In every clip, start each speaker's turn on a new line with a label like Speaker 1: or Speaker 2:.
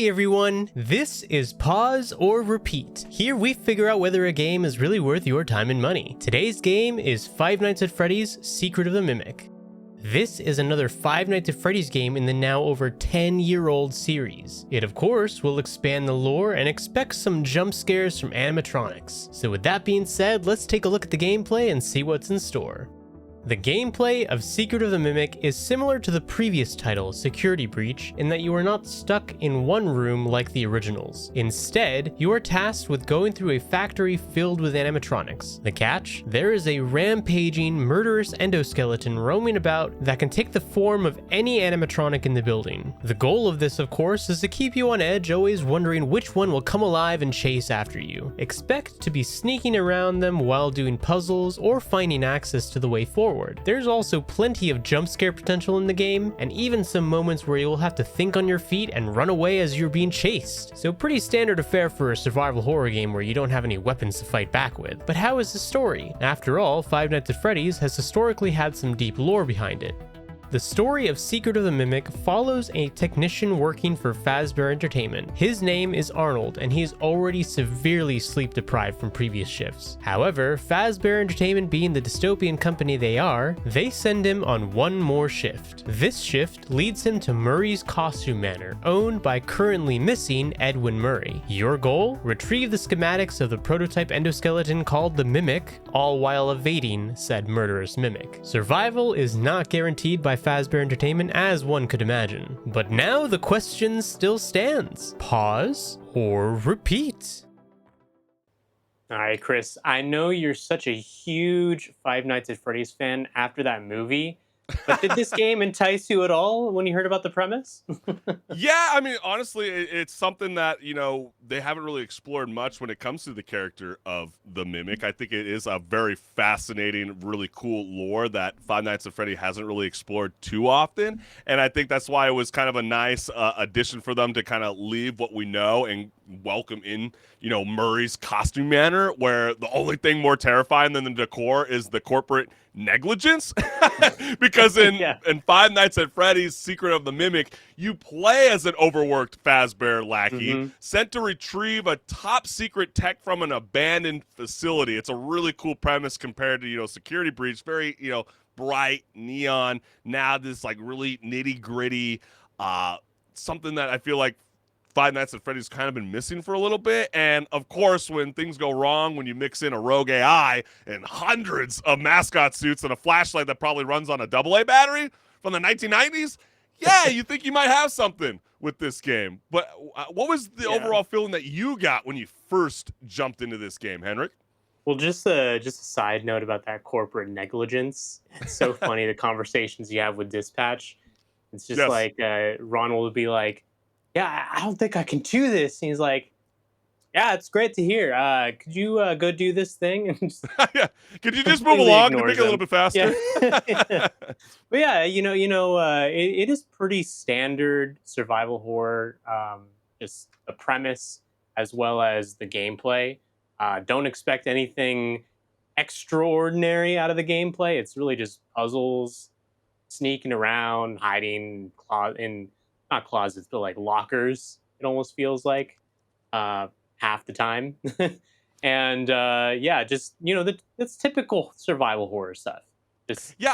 Speaker 1: Hey everyone, this is Pause or Repeat. Here we figure out whether a game is really worth your time and money. Today's game is Five Nights at Freddy's Secret of the Mimic. This is another Five Nights at Freddy's game in the now over 10-year-old series. It of course will expand the lore and expect some jump scares from animatronics. So with that being said, let's take a look at the gameplay and see what's in store. The gameplay of Secret of the Mimic is similar to the previous title, Security Breach, in that you are not stuck in one room like the originals. Instead, you are tasked with going through a factory filled with animatronics. The catch? There is a rampaging, murderous endoskeleton roaming about that can take the form of any animatronic in the building. The goal of this, of course, is to keep you on edge, always wondering which one will come alive and chase after you. Expect to be sneaking around them while doing puzzles or finding access to the way forward. There's also plenty of jump scare potential in the game, and even some moments where you will have to think on your feet and run away as you're being chased. So pretty standard affair for a survival horror game where you don't have any weapons to fight back with. But how is the story? After all, Five Nights at Freddy's has historically had some deep lore behind it. The story of Secret of the Mimic follows a technician working for Fazbear Entertainment. His name is Arnold, and he is already severely sleep deprived from previous shifts. However, Fazbear Entertainment being the dystopian company they are, they send him on one more shift. This shift leads him to Murray's Costume Manor, owned by currently missing Edwin Murray. Your goal? Retrieve the schematics of the prototype endoskeleton called the Mimic, all while evading said murderous mimic. Survival is not guaranteed by Fazbear Entertainment as one could imagine. But now the question still stands. Pause or repeat?
Speaker 2: All right, Chris, I know you're such a huge Five Nights at Freddy's fan after that movie, but did this game entice you at all when you heard about the premise?
Speaker 3: Yeah, I mean, honestly, it's something that, they haven't really explored much when it comes to the character of the Mimic. I think it is a very fascinating, really cool lore that Five Nights at Freddy hasn't really explored too often. And I think that's why it was kind of a nice addition for them to kind of leave what we know and welcome in, Murray's Costume Manor, where the only thing more terrifying than the decor is the corporate negligence. Because in Five Nights at Freddy's Secret of the Mimic, you play as an overworked Fazbear lackey sent to retrieve a top secret tech from an abandoned facility. It's a really cool premise compared to, Security Breach, very, bright, neon. Now this like really nitty gritty, something that I feel like Five Nights at Freddy's kind of been missing for a little bit. And of course, when things go wrong, when you mix in a rogue AI and hundreds of mascot suits and a flashlight that probably runs on a AA battery from the 1990s, yeah, you think you might have something with this game. But what was the overall feeling that you got when you first jumped into this game, Henrik?
Speaker 2: Well, just a side note about that corporate negligence. It's so funny, the conversations you have with dispatch. It's just like Ronald would be like, yeah, I don't think I can do this. And he's like, yeah, it's great to hear. Could you go do this thing? And just
Speaker 3: could you just move along to make it a little bit faster?
Speaker 2: Yeah. But yeah, it is pretty standard survival horror. Just the premise as well as the gameplay. Don't expect anything extraordinary out of the gameplay. It's really just puzzles, sneaking around, hiding in not closets, but like lockers. It almost feels like half the time. And that's typical survival horror stuff. Just you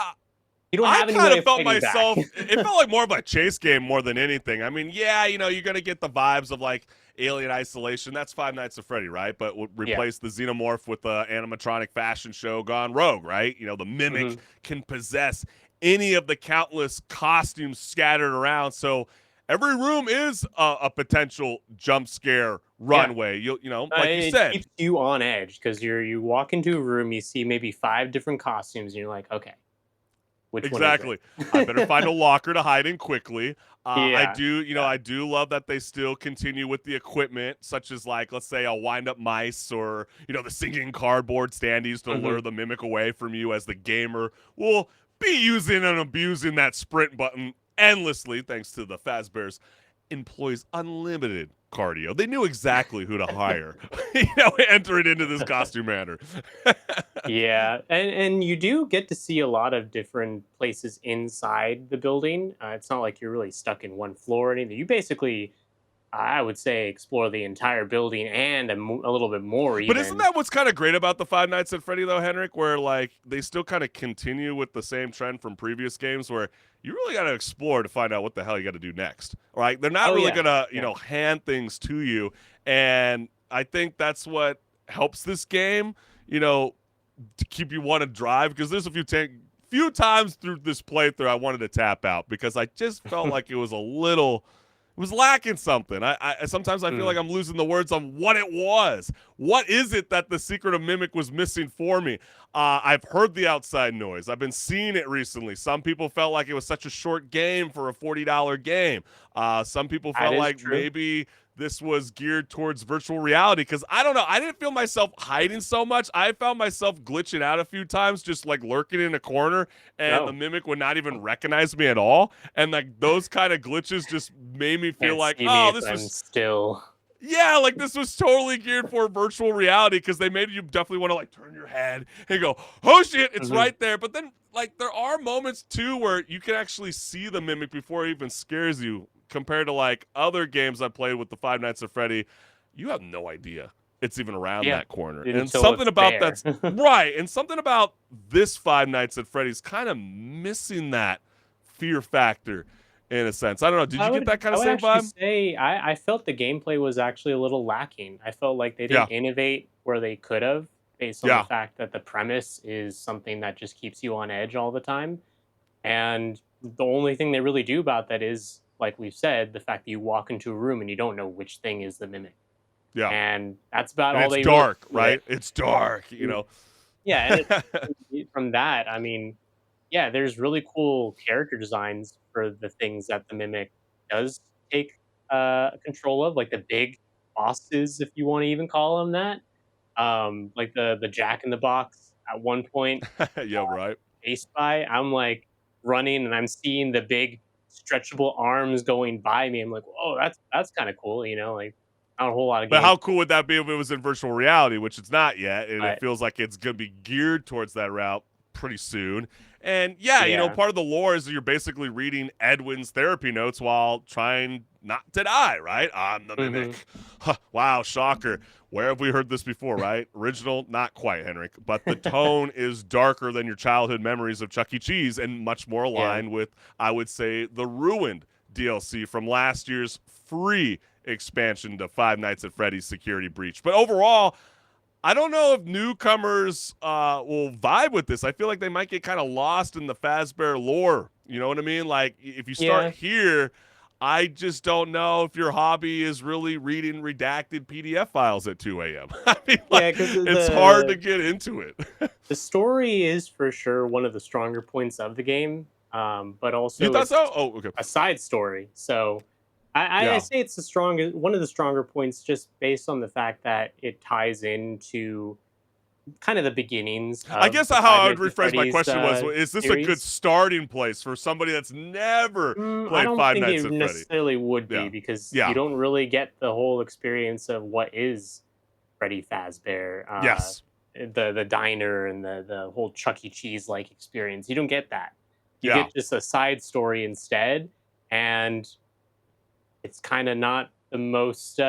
Speaker 2: don't have any way of
Speaker 3: felt myself. It felt like more of a chase game more than anything. I mean, you're gonna get the vibes of like Alien Isolation. That's Five Nights at Freddy, right? But replace the xenomorph with the animatronic fashion show gone rogue, right? The Mimic can possess any of the countless costumes scattered around. So every room is a potential jump scare runway. Like you said,
Speaker 2: it keeps you on edge because you walk into a room, you see maybe 5 different costumes, and you're like, okay, which one is it?
Speaker 3: I better find a locker to hide in quickly. I do love that they still continue with the equipment, such as like, let's say, a wind-up mice or the singing cardboard standees to lure the Mimic away from you, as the gamer will be using and abusing that sprint button endlessly, thanks to the Fazbear's employs unlimited cardio. They knew exactly who to hire, entering into this costume manor.
Speaker 2: And you do get to see a lot of different places inside the building. It's not like you're really stuck in one floor or anything. You basically I would say explore the entire building and a little bit more
Speaker 3: But isn't
Speaker 2: even.
Speaker 3: that what's kind of great about the Five Nights at Freddy though, Henrik? Where like they still kind of continue with the same trend from previous games, where you really got to explore to find out what the hell you got to do next. Right? They're not
Speaker 2: Oh
Speaker 3: really
Speaker 2: yeah,
Speaker 3: gonna
Speaker 2: yeah.
Speaker 3: hand things to you, and I think that's what helps this game. To keep you want to drive, because there's a few times through this playthrough I wanted to tap out because I just felt like it was lacking something. I sometimes I feel
Speaker 2: Mm.
Speaker 3: like I'm losing the words on what it was. What is it that the Secret of Mimic was missing for me? I've heard the outside noise. I've been seeing it recently. Some people felt like it was such a short game for a $40 game. Some people
Speaker 2: That
Speaker 3: felt
Speaker 2: is
Speaker 3: like
Speaker 2: true.
Speaker 3: maybe this was geared towards virtual reality, because I don't know. I didn't feel myself hiding so much. I found myself glitching out a few times, just like lurking in a corner, and the
Speaker 2: No,
Speaker 3: Mimic would not even recognize me at all. And like those kind of glitches just made me feel
Speaker 2: can't
Speaker 3: like,
Speaker 2: see me
Speaker 3: oh,
Speaker 2: if
Speaker 3: this
Speaker 2: I'm
Speaker 3: was
Speaker 2: still.
Speaker 3: yeah, like this was totally geared for virtual reality, because they made you definitely want to like turn your head and go, oh shit, it's
Speaker 2: Mhm.
Speaker 3: right there. But then like there are moments too where you can actually see the Mimic before it even scares you, compared to like other games I played with the Five Nights at Freddy. You have no idea it's even around
Speaker 2: Yeah,
Speaker 3: that corner. And
Speaker 2: until
Speaker 3: something
Speaker 2: it's
Speaker 3: about
Speaker 2: there.
Speaker 3: that's right. And something about this Five Nights at Freddy's kind of missing that fear factor in a sense. I don't know. Did you get that kind
Speaker 2: I
Speaker 3: of
Speaker 2: would
Speaker 3: same
Speaker 2: actually
Speaker 3: vibe?
Speaker 2: say I felt the gameplay was actually a little lacking. I felt like they
Speaker 3: Yeah.
Speaker 2: didn't innovate where they could have, based on the
Speaker 3: Yeah.
Speaker 2: fact that the premise is something that just keeps you on edge all the time. And the only thing they really do about that is, like we've said, the fact that you walk into a room and you don't know which thing is the mimic.
Speaker 3: Yeah.
Speaker 2: And that's about
Speaker 3: And
Speaker 2: all
Speaker 3: it's
Speaker 2: they really
Speaker 3: dark,
Speaker 2: do with it.
Speaker 3: right? It's dark,
Speaker 2: Yeah, and from that, I mean, yeah, there's really cool character designs for the things that the Mimic does take, control of, like the big bosses, if you wanna even call them that. Like the Jack in the Box at one point,
Speaker 3: Yeah, right.
Speaker 2: chased by, I'm, like, running and I'm seeing the big stretchable arms going by me. I'm like, "Whoa, that's kinda cool," like, not a whole lot of
Speaker 3: But
Speaker 2: games,
Speaker 3: how cool would that be if it was in virtual reality, which it's not yet, and it
Speaker 2: but
Speaker 3: feels like it's going to be geared towards that route pretty soon. And yeah,
Speaker 2: yeah.
Speaker 3: part of the lore is you're basically reading Edwin's therapy notes while trying not to die, right? I'm the
Speaker 2: Mhm.
Speaker 3: mimic. Huh, wow, shocker. Where have we heard this before, right? Original, not quite, Henrik. But the tone is darker than your childhood memories of Chuck E. Cheese and much more
Speaker 2: Yeah.
Speaker 3: aligned with, I would say, the Ruined DLC from last year's free expansion to Five Nights at Freddy's Security Breach. But overall, I don't know if newcomers will vibe with this. I feel like they might get kind of lost in the Fazbear lore. You know what I mean? Like, if you start
Speaker 2: Yeah.
Speaker 3: here, I just don't know if your hobby is really reading redacted PDF files at 2 a.m. I mean,
Speaker 2: Yeah,
Speaker 3: like,
Speaker 2: 'cause
Speaker 3: it's hard to get into it.
Speaker 2: the story is for sure one of the stronger points of the game, but
Speaker 3: You
Speaker 2: also
Speaker 3: thought so?
Speaker 2: it's
Speaker 3: Oh, okay.
Speaker 2: a side story. So I
Speaker 3: Yeah.
Speaker 2: say it's the strongest, one of the stronger points, just based on the fact that it ties into kind of the beginnings
Speaker 3: I
Speaker 2: of
Speaker 3: guess
Speaker 2: the
Speaker 3: how
Speaker 2: Five
Speaker 3: I would
Speaker 2: Nights at
Speaker 3: rephrase my
Speaker 2: Freddy's
Speaker 3: question was, is this a good
Speaker 2: series.
Speaker 3: starting place for somebody that's never
Speaker 2: I
Speaker 3: played
Speaker 2: don't
Speaker 3: Five
Speaker 2: think
Speaker 3: Nights
Speaker 2: it
Speaker 3: at Freddy?
Speaker 2: necessarily would be,
Speaker 3: Yeah.
Speaker 2: because you
Speaker 3: Yeah.
Speaker 2: don't really get the whole experience of what is Freddy Fazbear,
Speaker 3: Yes.
Speaker 2: the diner and the whole Chuck E. Cheese like experience. You don't get that. You
Speaker 3: Yeah.
Speaker 2: get just a side story instead, and it's kind of not the most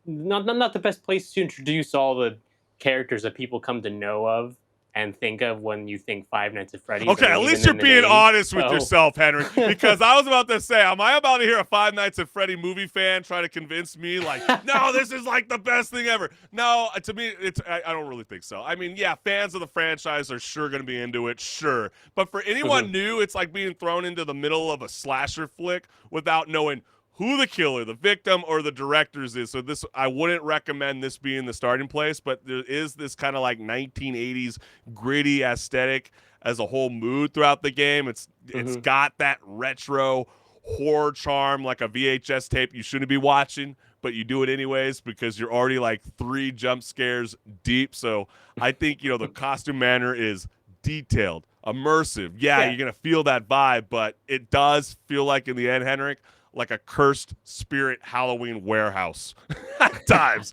Speaker 2: not the best place to introduce all the characters that people come to know of and think of when you think Five Nights at Freddy's. I
Speaker 3: Okay,
Speaker 2: mean,
Speaker 3: at least
Speaker 2: even
Speaker 3: you're
Speaker 2: in the
Speaker 3: being
Speaker 2: name.
Speaker 3: honest with
Speaker 2: So
Speaker 3: yourself, Henrik. Because I was about to say, am I about to hear a Five Nights at Freddy movie fan try to convince me, like, no, this is like the best thing ever? No, to me, I don't really think so. I mean, yeah, fans of the franchise are sure going to be into it, sure. But for anyone
Speaker 2: Mhm.
Speaker 3: new, it's like being thrown into the middle of a slasher flick without knowing who the killer, the victim, or the directors is. So this, I wouldn't recommend this being the starting place, but there is this kind of like 1980s gritty aesthetic as a whole mood throughout the game. It's
Speaker 2: Mhm.
Speaker 3: got that retro horror charm, like a VHS tape you shouldn't be watching, but you do it anyways because you're already like 3 jump scares deep. So I think the costume manner is detailed, immersive. Yeah,
Speaker 2: Yeah.
Speaker 3: you're gonna feel that vibe, but it does feel like in the end, Henrik, like a cursed spirit Halloween warehouse at times.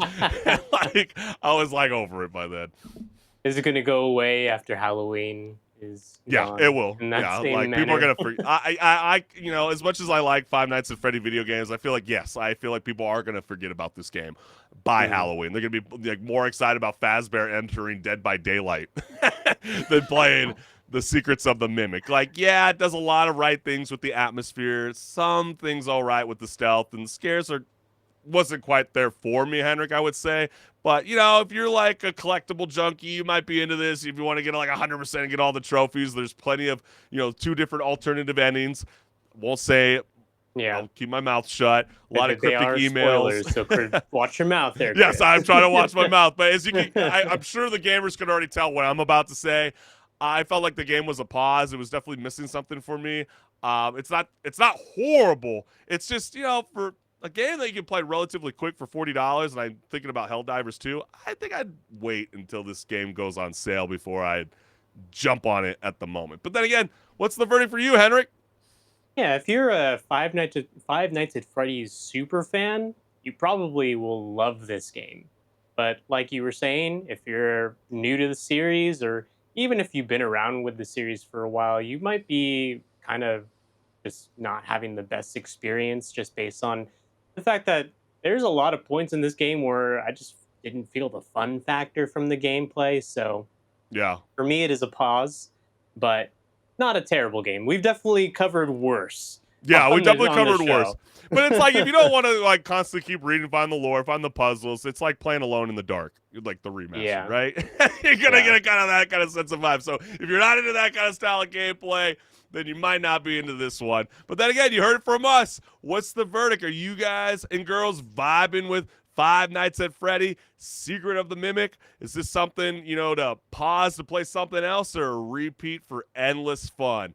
Speaker 3: Like I was like over it by then.
Speaker 2: Is it going to go away after Halloween? is
Speaker 3: Yeah,
Speaker 2: gone
Speaker 3: it will.
Speaker 2: in that
Speaker 3: Yeah,
Speaker 2: same
Speaker 3: like
Speaker 2: manner.
Speaker 3: people are gonna forget. You know, as much as I like Five Nights at Freddy video games, I feel like I feel like people are gonna forget about this game by Halloween. They're gonna be like more excited about Fazbear entering Dead by Daylight than playing the Secrets of the Mimic. Like, yeah, it does a lot of right things with the atmosphere. Some things all right with the stealth, and the scares wasn't quite there for me, Henrik, I would say. But, you know, if you're like a collectible junkie, you might be into this. If you want to get like 100% and get all the trophies, there's plenty of, you know, 2 different alternative endings. Won't say it.
Speaker 2: Yeah,
Speaker 3: I'll keep my mouth shut. A lot of
Speaker 2: they
Speaker 3: cryptic
Speaker 2: are
Speaker 3: emails.
Speaker 2: spoilers, so watch your mouth there,
Speaker 3: Yes,
Speaker 2: Chris.
Speaker 3: I'm trying to watch my mouth. But as you can, I'm sure the gamers can already tell what I'm about to say. I felt like the game was a pause. It was definitely missing something for me. It's not horrible. It's just, you know, for a game that you can play relatively quick for $40, and I'm thinking about Helldivers 2, I think I'd wait until this game goes on sale before I jump on it at the moment. But then again, what's the verdict for you, Henrik?
Speaker 2: Yeah, if you're a Five Nights at Freddy's super fan, you probably will love this game. But like you were saying, if you're new to the series, or even if you've been around with the series for a while, you might be kind of just not having the best experience just based on the fact that there's a lot of points in this game where I just didn't feel the fun factor from the gameplay. So
Speaker 3: Yeah.
Speaker 2: for me, it is a pause, but not a terrible game. We've definitely covered worse.
Speaker 3: Yeah, we definitely
Speaker 2: On the
Speaker 3: covered worse.
Speaker 2: show.
Speaker 3: But it's like if you don't want to like constantly keep reading, find the lore, find the puzzles, it's like playing Alone in the Dark, like the remaster,
Speaker 2: Yeah.
Speaker 3: right? You're gonna get a kind of that kind of sense of vibe. So if you're not into that kind of style of gameplay, then you might not be into this one. But then again, you heard it from us. What's the verdict? Are you guys and girls vibing with Five Nights at Freddy, Secret of the Mimic? Is this something, you know, to pause to play something else, or a repeat for endless fun?